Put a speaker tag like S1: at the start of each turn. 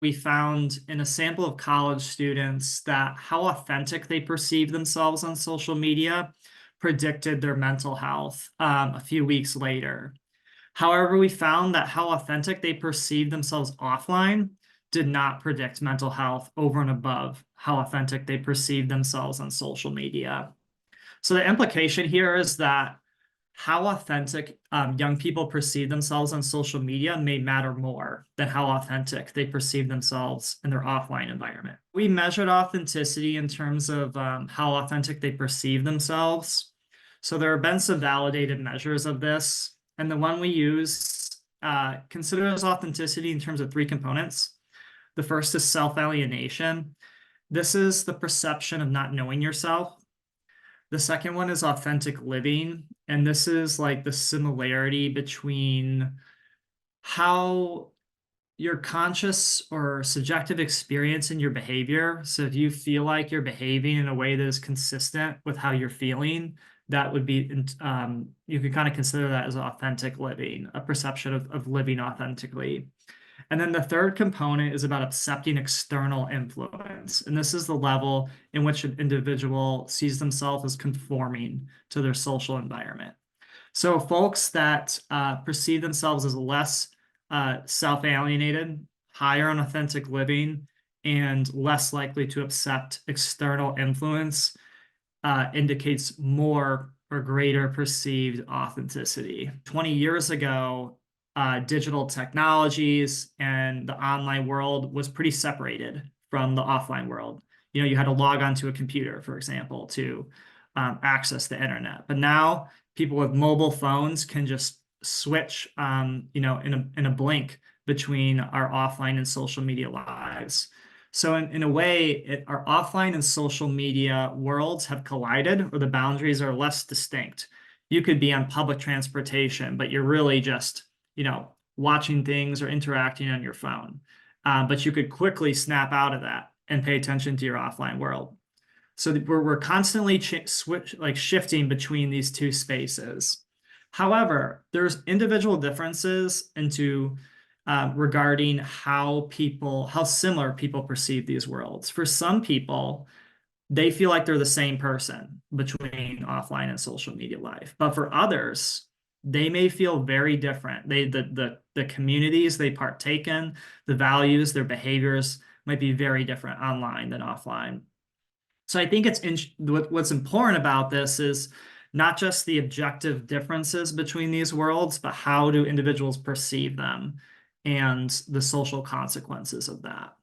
S1: we found in a sample of college students that how authentic they perceive themselves on social media predicted their mental health a few weeks later. However, we found that how authentic they perceive themselves offline did not predict mental health over and above how authentic they perceive themselves on social media. So the implication here is that how authentic young people perceive themselves on social media may matter more than how authentic they perceive themselves in their offline environment. We measured authenticity in terms of how authentic they perceive themselves. So there have been some validated measures of this. And the one we use considers authenticity in terms of 3 components. The first is self-alienation. This is the perception of not knowing yourself. The second one is authentic living. And this is like the similarity between how your conscious or subjective experience in your behavior. So if you feel like you're behaving in a way that is consistent with how you're feeling, that would be, you can kind of consider that as authentic living, a perception of living authentically. And then the third component is about accepting external influence. And this is the level in which an individual sees themselves as conforming to their social environment. So folks that perceive themselves as less self-alienated, higher on authentic living, and less likely to accept external influence indicates more or greater perceived authenticity. 20 years ago, digital technologies and the online world was pretty separated from the offline world. You know, you had to log onto a computer, for example, to access the internet. But now people with mobile phones can just switch, you know, in a blink between our offline and social media lives. So in a way, our offline and social media worlds have collided, or the boundaries are less distinct. You could be on public transportation, but you're really just, you know, watching things or interacting on your phone. But you could quickly snap out of that and pay attention to your offline world. So we're constantly shifting between these two spaces. However, there's individual differences regarding how similar people perceive these worlds. For some people, they feel like they're the same person between offline and social media life. But for others, they may feel very different. The communities they partake in, the values, their behaviors might be very different online than offline. So I think what's important about this is not just the objective differences between these worlds, but how do individuals perceive them and the social consequences of that.